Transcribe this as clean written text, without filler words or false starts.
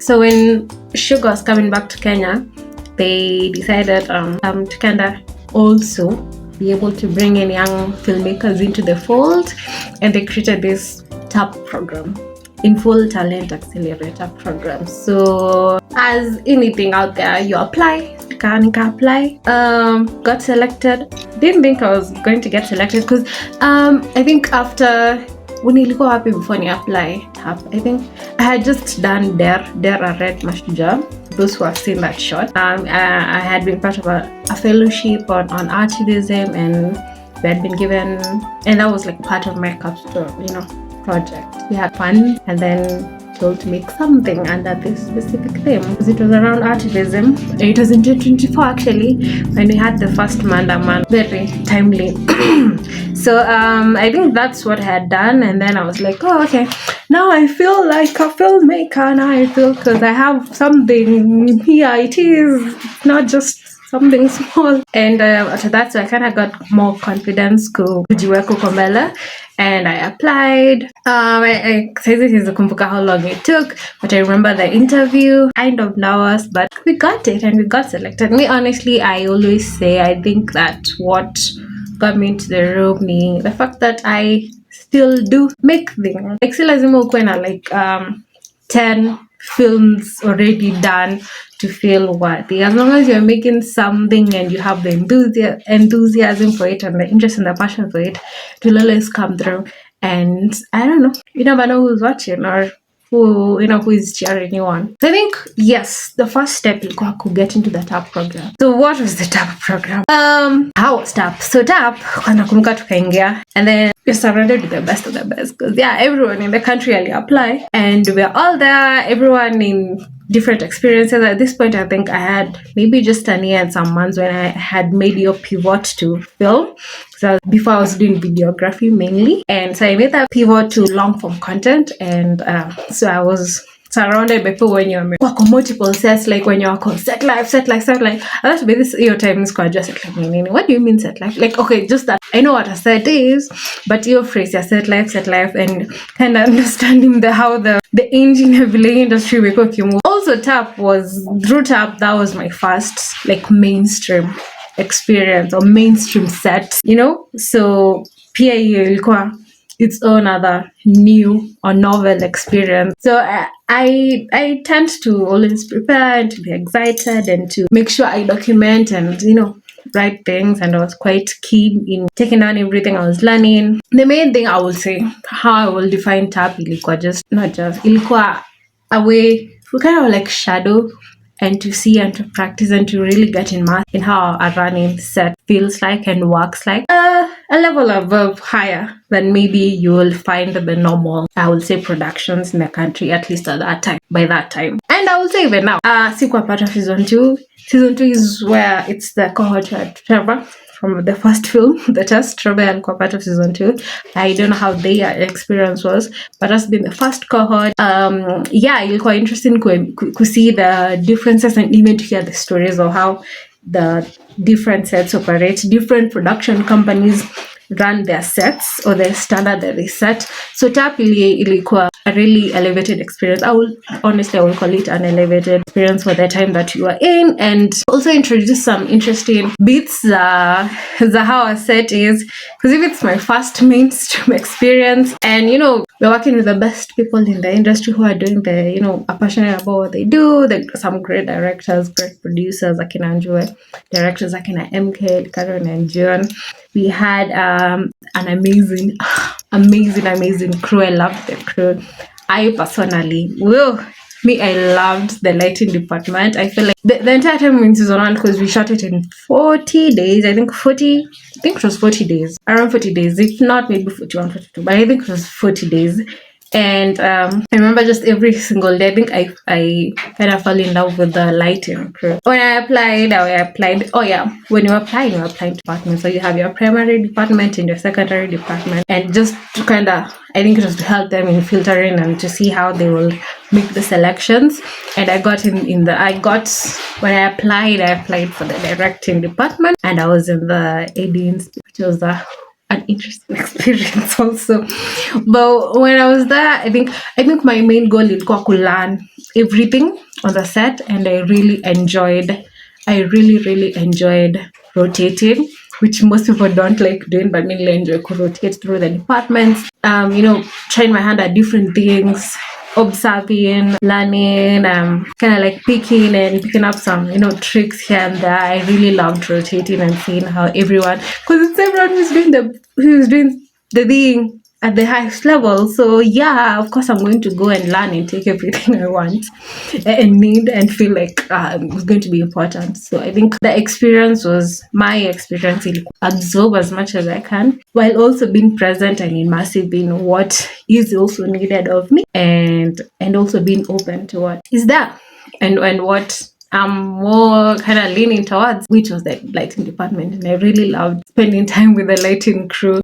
So when Sugar was coming back to Kenya, they decided to kind of also be able to bring in young filmmakers into the fold, and they created this TAP program, Inful Talent Accelerator program. So as anything out there, you apply, apply, got selected. Didn't think I was going to get selected because I think after when you go happy before you apply TAP, I think I had just done Dare a Red Mashujaa. Those who have seen that short, I had been part of a fellowship on artivism, and we had been given, and that was like part of my capstone, project. We had fun, and then told to make something under this specific theme because it was around artivism. It was in 2024 actually when we had the first Manda Man. Very timely. So I think that's what I had done, and then I was like, oh, okay, now I feel like a filmmaker. Now I feel, because I have something here. It is not just something small. And after that, so I kind of got more confidence kujiweka uko mbele, and I applied. I sikumbuka how long it took, but I remember the interview, kind of nervous, but we got it and we got selected. Me, honestly, I always say, I think that what got me into the room, the fact that I still do make things. Like, si lazima ukuwe na like 10 films already done to feel worthy. As long as you're making something and you have the enthusiasm for it and the interest and the passion for it, it will always come through. And I don't know, you never know who's watching or who is cheering you on. So I think, yes, the first step is to get into the TAP program. So what was the TAP program? How was TAP? So TAP, nakumbuka tukaingia, and then you're surrounded with the best of the best, because everyone in the country will apply, and we're all there, everyone in different experiences. At this point, I think I had maybe just a year and some months when I had made your pivot to film. So before I was doing videography mainly, and so I made that pivot to long form content, and so I was surrounded by people when you're on multiple sets, like when you're on set life. I thought to be this your time is called just set life. What do you mean set life? Like, okay, just that I know what a set is, but your phrase, set life, and kind of understanding how the engine of the industry we could move. Also, TAP that was my first like mainstream experience or mainstream set, so pia ilikuwa its own other new or novel experience. So I tend to always prepare and to be excited and to make sure I document and write things, and I was quite keen in taking down everything I was learning. The main thing I will say, how I will define TAP, ilikuwa a way to kind of like shadow and to see and to practice and to really get in how a running set feels like and works like. A level above higher than maybe you will find the normal, I will say, productions in the country, at least at that time, by that time. And I will say even now, sikuwa part of season 2. Season 2 is where it's the cohort at Trevor from the first film, the test. Trevor and part of season 2. I don't know how their experience was, but that's been the first cohort. Ilikuwa interesting to see the differences and even to hear the stories of how the different sets operate, different production companies run their sets or the standard that they set. So TAP ilikuwa a really elevated experience. I will call it an elevated experience for the time that you are in, and also introduce some interesting bits how a set is, because if it's my first mainstream experience, and we're working with the best people in the industry who are doing are passionate about what they do. Some great directors, great producers, akina Njue, directors akina MK, Karen and John. We had an amazing crew. I loved the crew. I personally, I loved the lighting department. I feel like the entire time in season 1, because we shot it in 40 days. I think it was 40 days. Around 40 days. If not, maybe 41, 42. But I think it was 40 days. And I remember just every single day, I think I kind of fell in love with the lighting crew. When I applied, when you're applying departments. So you have your primary department and your secondary department. And just to kind of, I think it was to help them in filtering and to see how they will make the selections. And I got when I applied for the directing department, and I was in the AD, which was a an interesting experience also. But when I was there, I think my main goal is to learn everything on the set, and I really enjoyed rotating, which most people don't like doing, but mainly enjoy to rotate through the departments. Trying my hand at different things, observing, learning, kind of like picking up some, tricks here and there. I really loved rotating and seeing how everyone, because it's everyone who's doing the thing at the highest level. So yeah, of course I'm going to go and learn and take everything I want and need and feel like it's going to be important. So I think the experience was my experience in absorb as much as I can, while also being present and immersive in what is also needed of me, and also being open to what is there, and what I'm more kind of leaning towards, which was the lighting department. And I really loved spending time with the lighting crew.